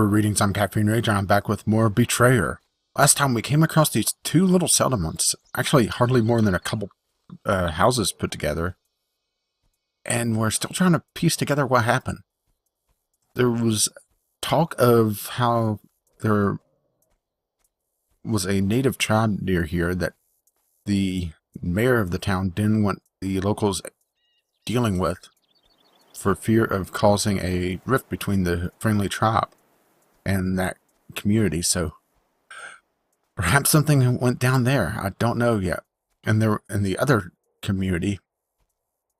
readings, I'm Caffeine Rage, and I'm back with more Betrayer. Last time we came across these two little settlements, actually hardly more than a couple houses put together, and we're still trying to piece together what happened. There was talk of how there was a native tribe near here that the mayor of the town didn't want the locals dealing with for fear of causing a rift between the friendly tribe and that community. So perhaps something went down there. I don't know yet. And the other community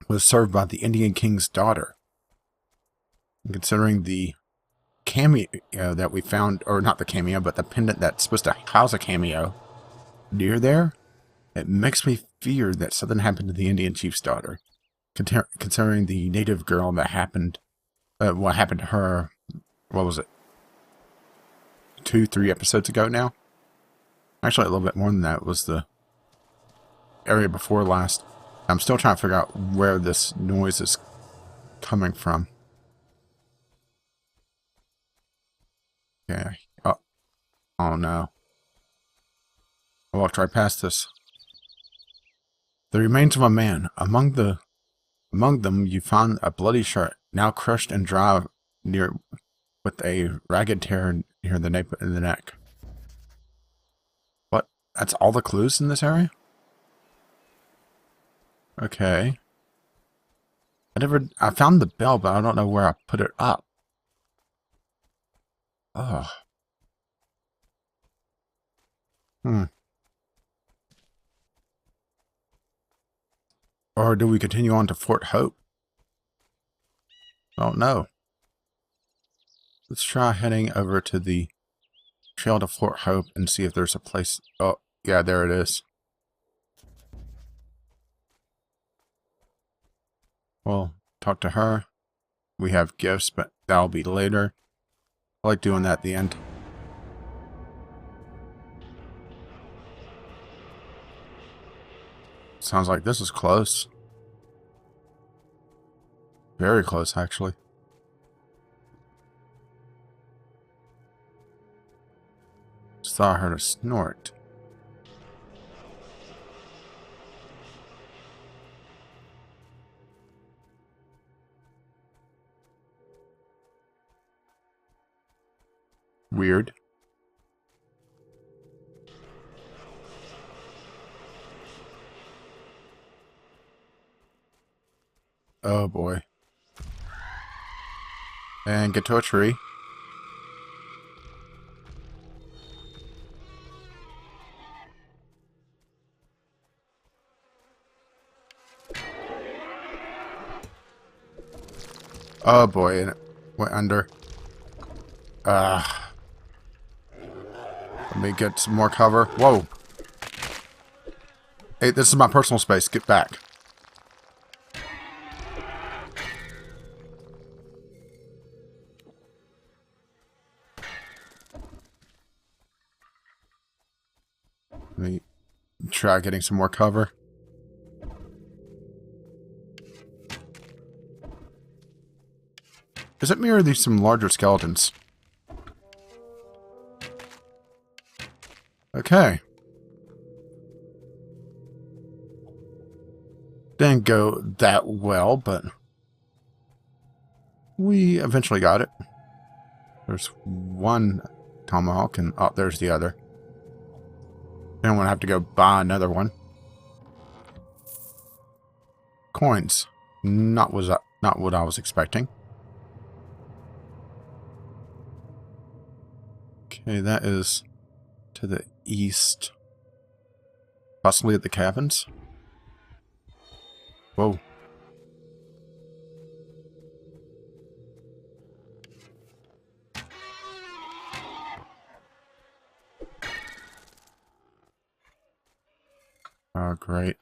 was served by the Indian King's daughter. And considering the cameo that we found, or not the cameo, but the pendant that's supposed to house a cameo near there, it makes me fear that something happened to the Indian chief's daughter. Considering the native girl that happened, what happened to her, what was it, 2-3 episodes ago now? Actually, a little bit more than that. It was the area before last. I'm still trying to figure out where this noise is coming from. Okay. Oh no. I'll walk right past this. The remains of a man. Among them, you find a bloody shirt, now crushed and dry, with a ragged tear near the nape of the neck. What? That's all the clues in this area? Okay. I found the bell, but I don't know where I put it up. Oh. Or do we continue on to Fort Hope? I don't know. Let's try heading over to the trail to Fort Hope and see if there's a place. Oh, yeah, there it is. Well, talk to her. We have gifts, but that'll be later. I like doing that at the end. Sounds like this is close. Very close, actually. Just thought I heard a snort. Weird. Oh boy. And get to a tree. Oh boy, and it went under. Let me get some more cover. Whoa. Hey, this is my personal space. Get back. Let me try getting some more cover. Does it mirror these some larger skeletons? Okay. Didn't go that well, but we eventually got it. There's one tomahawk, and oh, there's the other. Then we'll have to go buy another one. Coins. Not what I was expecting. Okay, that is to the east. Possibly at the cabins. Whoa. Oh, great.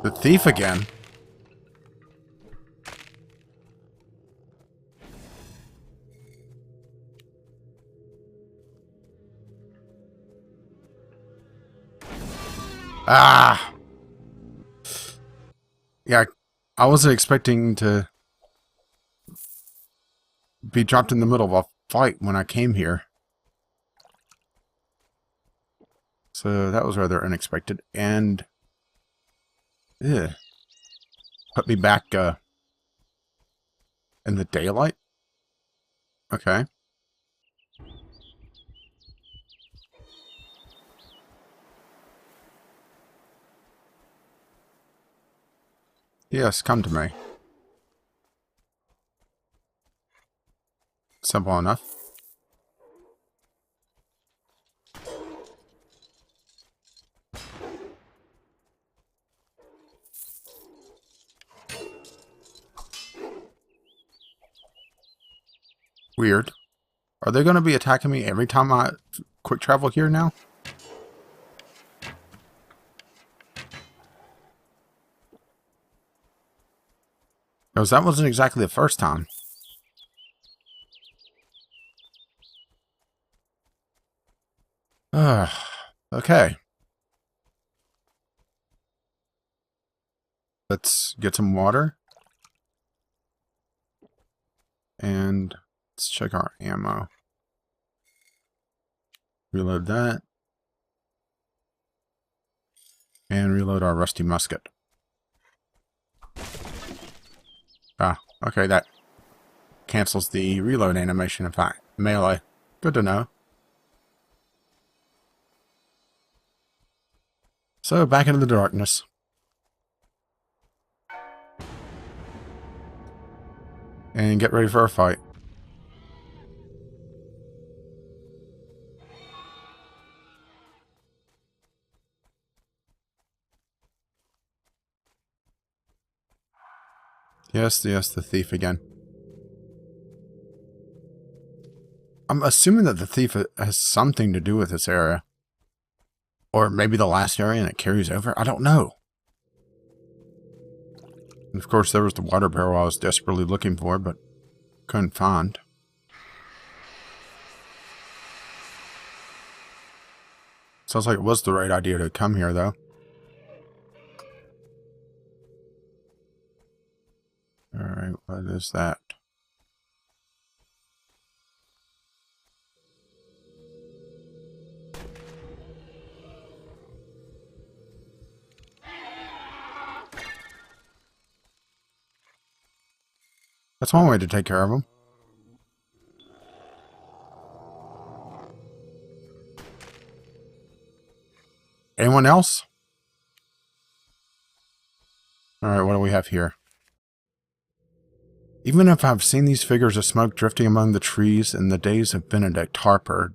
The thief again. Ah! Yeah, I wasn't expecting to be dropped in the middle of a fight when I came here. So that was rather unexpected. And put me back in the daylight? Okay. Yes, come to me. Simple enough. Weird. Are they going to be attacking me every time I quick travel here now? Because that wasn't exactly the first time. Okay. Let's get some water. And let's check our ammo. Reload that. And reload our rusty musket. Ah, okay, that cancels the reload animation if I melee. Good to know. So, back into the darkness. And get ready for a fight. Yes, the thief again. I'm assuming that the thief has something to do with this area. Or maybe the last area and it carries over. I don't know. And of course, there was the water barrel I was desperately looking for, but couldn't find. Sounds like it was the right idea to come here, though. Alright, what is that? That's one way to take care of them. Anyone else? Alright, what do we have here? Even if I've seen these figures of smoke drifting among the trees in the days of Benedict Harper,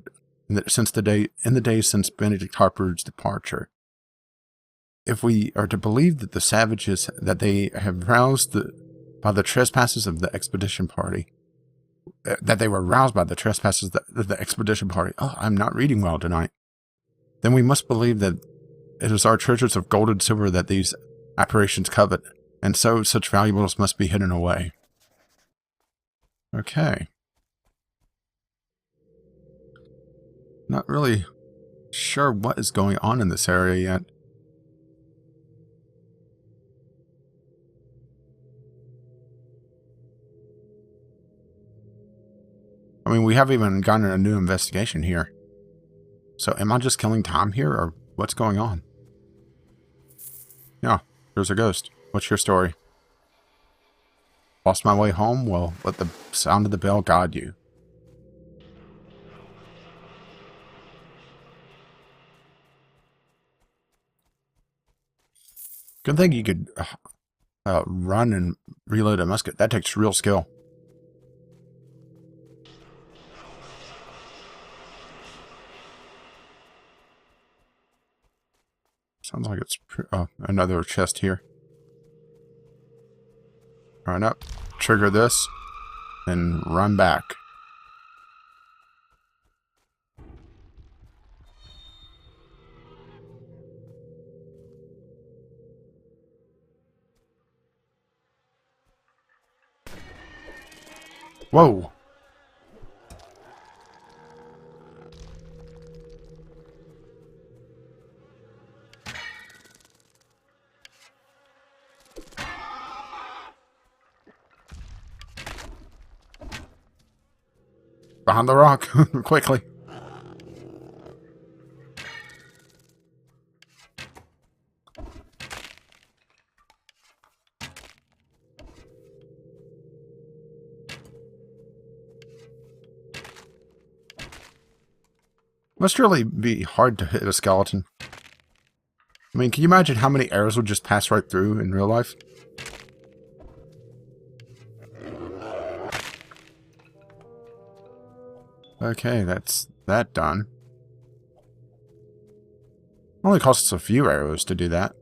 in the days since Benedict Harper's departure, if we are to believe that the savages that they have roused by the trespasses of the expedition party, that they were roused by the trespasses of the expedition party. Oh, I'm not reading well tonight. Then we must believe that it is our treasures of gold and silver that these apparitions covet, and so such valuables must be hidden away. Okay. Not really sure what is going on in this area yet. I mean, we haven't even gotten a new investigation here. So am I just killing time here, or what's going on? Yeah, there's a ghost. What's your story? Lost my way home? Well, let the sound of the bell guide you. Good thing you could run and reload a musket. That takes real skill. Sounds like it's another chest here. Run up, trigger this, and run back. Whoa! Behind the rock. Quickly. Must really be hard to hit a skeleton. I mean, can you imagine how many arrows would just pass right through in real life? Okay, that's that done. Only costs us a few arrows to do that.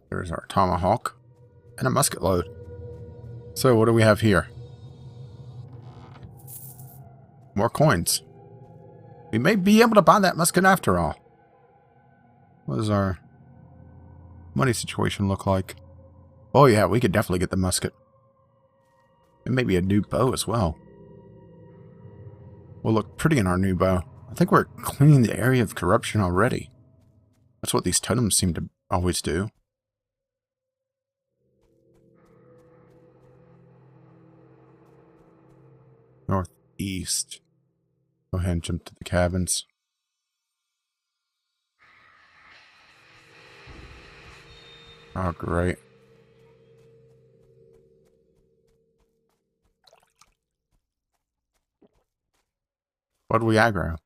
There's our tomahawk. And a musket load. So what do we have here? More coins. We may be able to buy that musket after all. What does our money situation look like? Oh yeah, we could definitely get the musket. And maybe a new bow as well. Will look pretty in our new bow. I think we're cleaning the area of corruption already. That's what these totems seem to always do. Northeast. Go ahead and jump to the cabins. Oh, great. What do we aggro?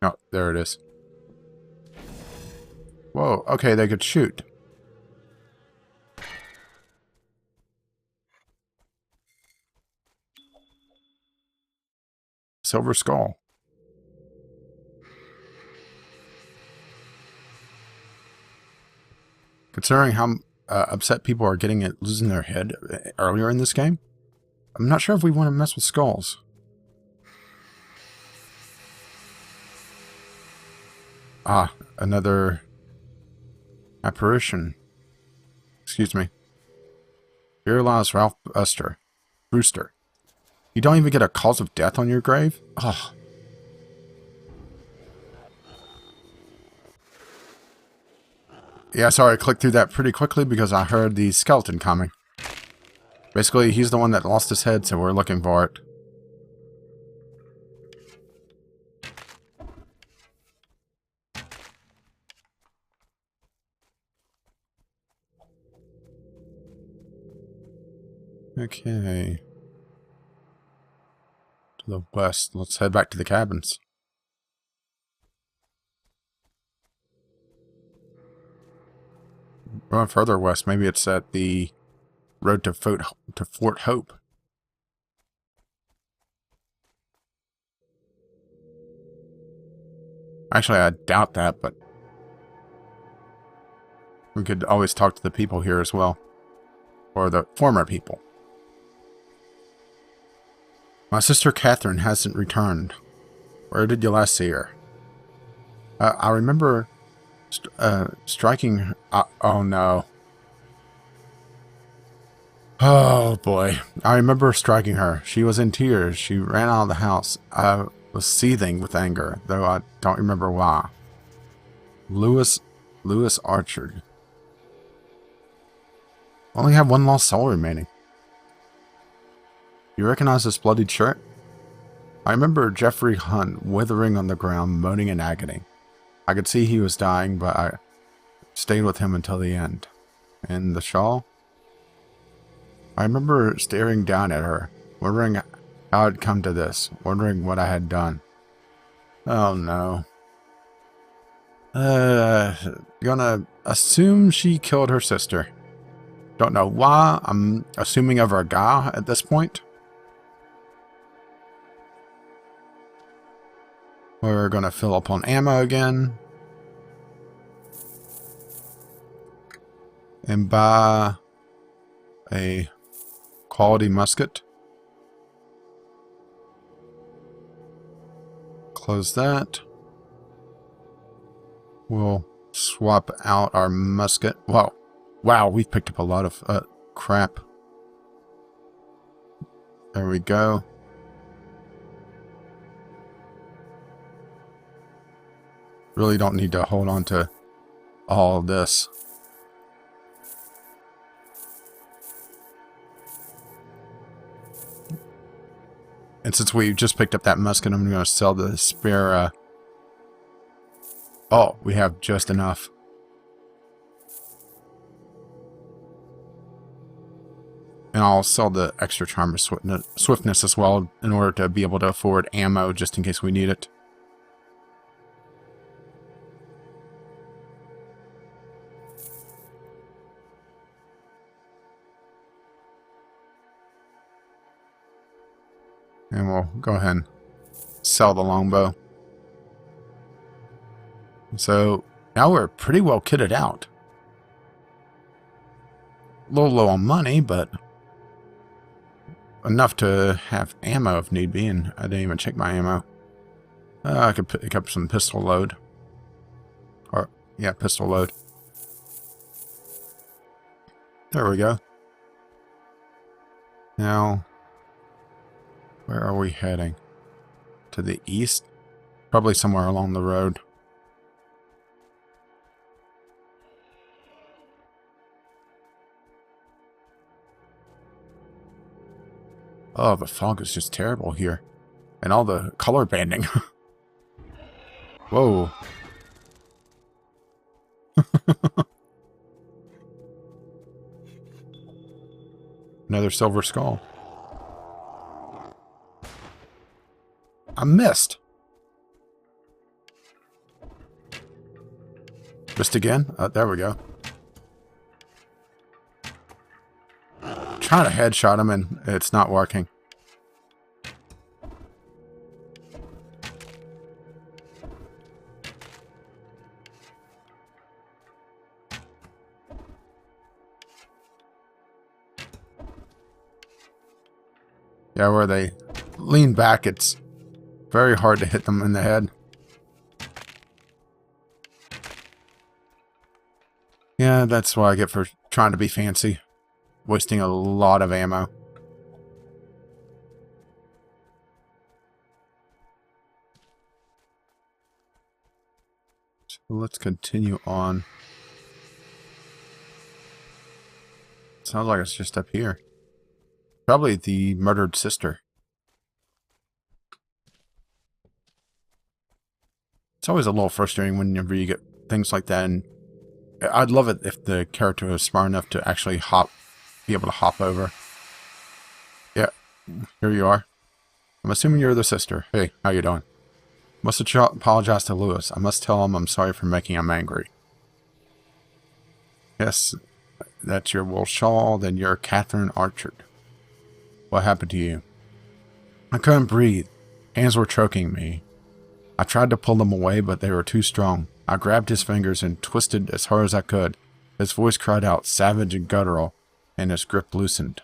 Oh, there it is. Whoa, okay, they could shoot. Silver skull. Considering how upset people are getting at losing their head earlier in this game, I'm not sure if we want to mess with skulls. Ah, another apparition. Excuse me. Here lies Ralph Brewster. You don't even get a cause of death on your grave? Oh. Yeah, sorry, I clicked through that pretty quickly because I heard the skeleton coming. Basically, he's the one that lost his head, so we're looking for it. Okay. To the west. Let's head back to the cabins. Going further west, maybe it's at the road to Fort Hope. Actually, I doubt that, but we could always talk to the people here as well. Or the former people. My sister Catherine hasn't returned. Where did you last see her? I remember striking her. Oh no. Oh boy. I remember striking her. She was in tears. She ran out of the house. I was seething with anger, though I don't remember why. Lewis Archer. Only have one lost soul remaining. You recognize this bloodied shirt? I remember Jeffrey Hunt withering on the ground, moaning in agony. I could see he was dying, but I stayed with him until the end. And the shawl? I remember staring down at her, wondering how I'd come to this, wondering what I had done. Oh no. Gonna assume she killed her sister. Don't know why. I'm assuming of a guy at this point. We're gonna fill up on ammo again. And buy a quality musket. Close that. We'll swap out our musket. Whoa. Wow, we've picked up a lot of crap. There we go. Really don't need to hold on to all of this. And since we just picked up that musket, I'm going to sell the spare... Oh, we have just enough. And I'll sell the extra charm of swiftness as well in order to be able to afford ammo just in case we need it. And we'll go ahead and sell the longbow. So now we're pretty well kitted out. A little low on money, but enough to have ammo if need be, and I didn't even check my ammo. I could pick up some pistol load. Or, yeah, pistol load. There we go. Now, where are we heading? To the east? Probably somewhere along the road. Oh, the fog is just terrible here. And all the color banding. Whoa. Another silver skull. I missed. Missed again? There we go. Trying to headshot him and it's not working. Yeah, where they lean back, it's very hard to hit them in the head. Yeah, that's what I get for trying to be fancy. Wasting a lot of ammo. So let's continue on. Sounds like it's just up here. Probably the murdered sister. It's always a little frustrating whenever you get things like that, and I'd love it if the character was smart enough to actually be able to hop over. Yeah, here you are. I'm assuming you're the sister. Hey, how you doing? Must apologize to Lewis. I must tell him I'm sorry for making him angry. Yes, that's your wool shawl, then you're Catherine Archard. What happened to you? I couldn't breathe. Hands were choking me. I tried to pull them away, but they were too strong. I grabbed his fingers and twisted as hard as I could. His voice cried out, savage and guttural, and his grip loosened.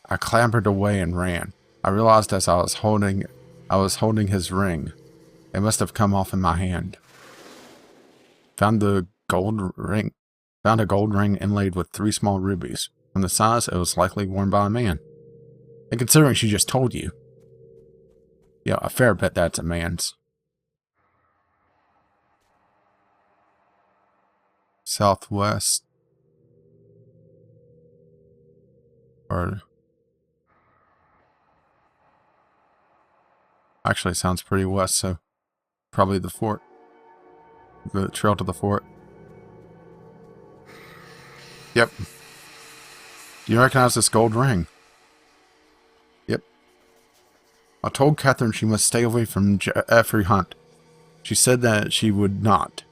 I clambered away and ran. I realized as I was holding his ring. It must have come off in my hand. Found a gold ring inlaid with 3 small rubies. From the size, it was likely worn by a man. And considering she just told you, yeah, a fair bet that's a man's. Southwest. Or actually sounds pretty west, so probably the fort. The trail to the fort. Yep. Do you recognize this gold ring? Yep. I told Catherine she must stay away from Jeffrey Hunt. She said that she would not.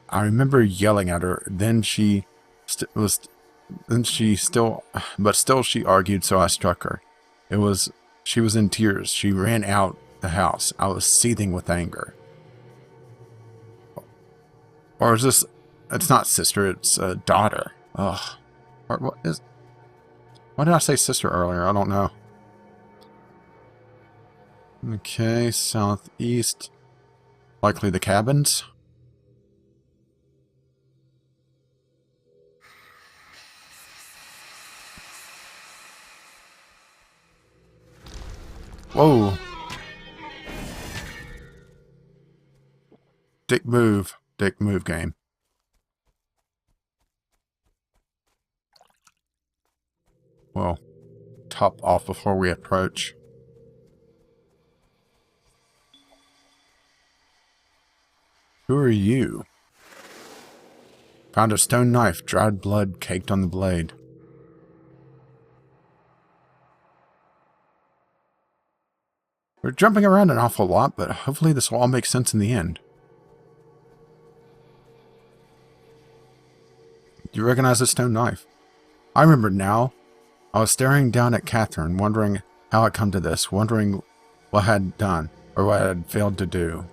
I remember yelling at her. Then she still argued, so I struck her. She was in tears. She ran out the house. I was seething with anger. Or is this? It's not sister. It's daughter. Ugh. Or why did I say sister earlier? I don't know. Okay, southeast. Likely the cabins. Whoa. Dick move. Dick move game. Well, top off before we approach. Who are you? Found a stone knife, dried blood caked on the blade. We're jumping around an awful lot, but hopefully this will all make sense in the end. Do you recognize the stone knife? I remember now. I was staring down at Catherine, wondering how I'd come to this, wondering what I had done, or what I had failed to do.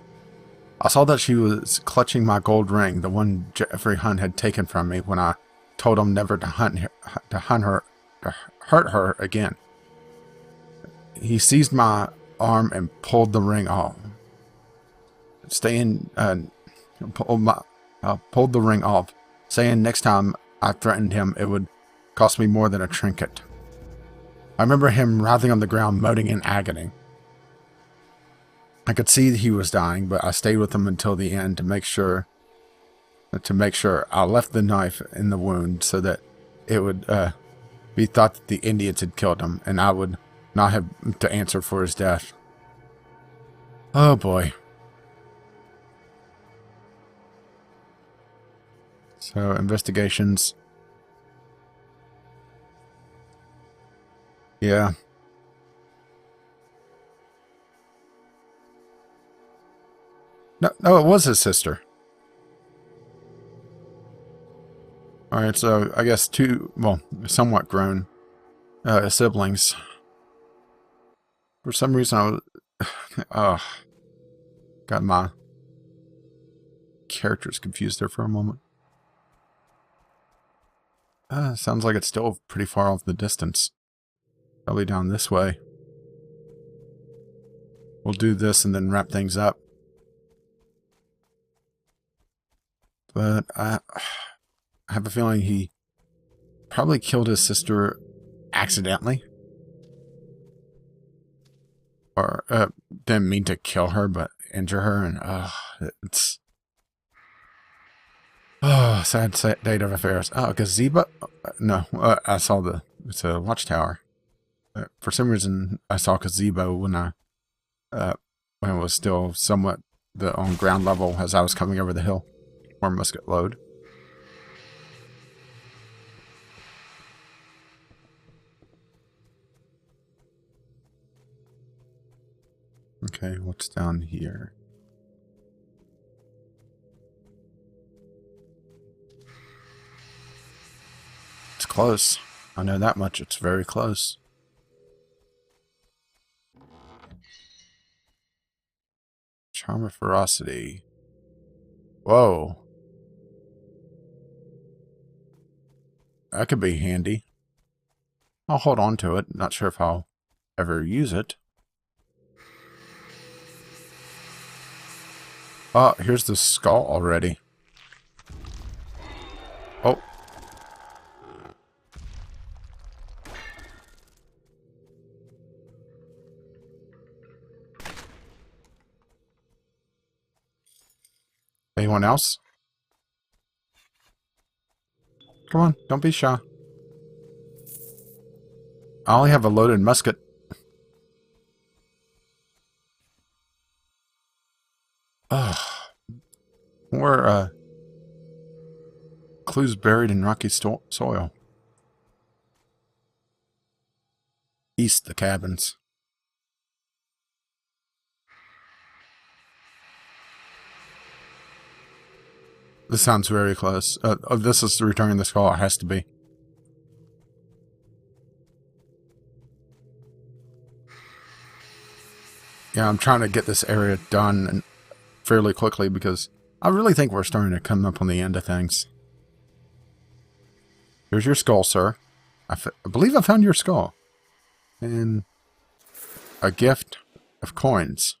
I saw that she was clutching my gold ring, the one Jeffrey Hunt had taken from me when I told him never to hurt her again. He seized my arm and pulled the ring off. Pulled the ring off, saying next time I threatened him it would cost me more than a trinket. I remember him writhing on the ground, moaning in agony. I could see he was dying, but I stayed with him until the end to make sure. I left the knife in the wound so that it would be thought that the Indians had killed him, and I would not have to answer for his death. Oh boy. So, investigations. Yeah. No, it was his sister. Alright, so I guess two, well, somewhat grown siblings. For some reason I was... got my characters confused there for a moment. Sounds like it's still pretty far off the distance. Probably down this way. We'll do this and then wrap things up. But I have a feeling he probably killed his sister accidentally. Or didn't mean to kill her, but injure her. And it's... sad state of affairs. Oh, gazebo? No, I saw it's a watchtower. For some reason, I saw gazebo when it was still somewhat on ground level as I was coming over the hill. More musket load. Okay, what's down here? It's close. I know that much. It's very close. Charm of ferocity. Whoa. That could be handy. I'll hold on to it. Not sure if I'll ever use it. Oh, here's the skull already. Oh. Anyone else? Come on, don't be shy. I only have a loaded musket. More clues buried in rocky soil. East the cabins. This sounds very close. This is returning the skull. It has to be. Yeah, I'm trying to get this area done fairly quickly because I really think we're starting to come up on the end of things. Here's your skull, sir. I believe I found your skull. And a gift of coins.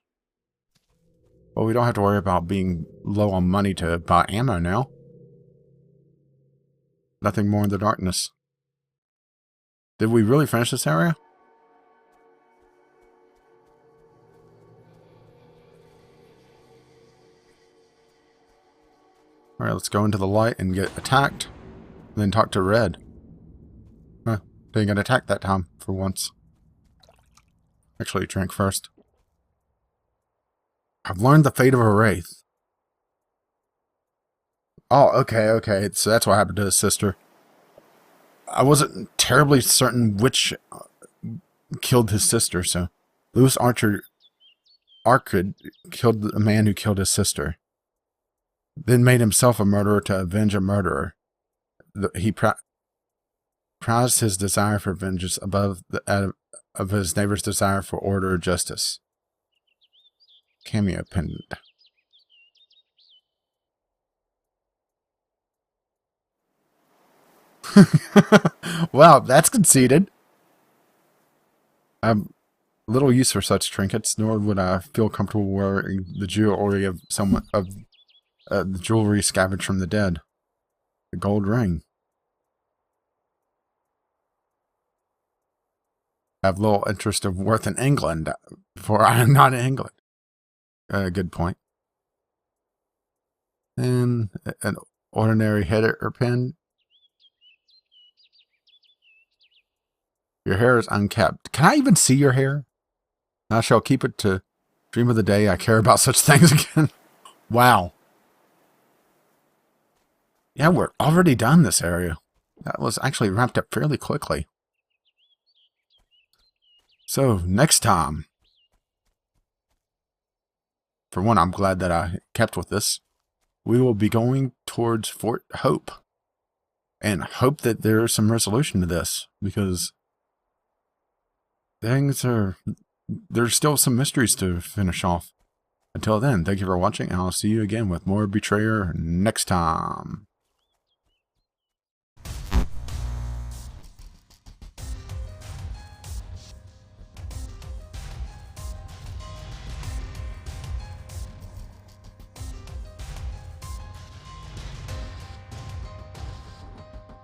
Well, we don't have to worry about being low on money to buy ammo now. Nothing more in the darkness. Did we really finish this area? Alright, let's go into the light and get attacked. And then talk to Red. Huh, didn't get attacked that time, for once. Actually, drink first. I've learned the fate of a wraith. Oh, okay. So that's what happened to his sister. I wasn't terribly certain which killed his sister, so Louis Archid killed the man who killed his sister, then made himself a murderer to avenge a murderer. He prized his desire for vengeance above of his neighbor's desire for order or justice. Cameo pendant. Wow, that's conceited. I'm little use for such trinkets, nor would I feel comfortable wearing the jewelry of the jewelry scavenged from the dead. The gold ring. I have little interest of worth in England, for I am not in England. Good point. And an ordinary header pin. Your hair is unkept. Can I even see your hair? I shall keep it to dream of the day I care about such things again. Wow. Yeah, we're already done this area. That was actually wrapped up fairly quickly. So, next time. For one, I'm glad that I kept with this. We will be going towards Fort Hope. And hope that there's some resolution to this. Because there's still some mysteries to finish off. Until then, thank you for watching, and I'll see you again with more Betrayer next time.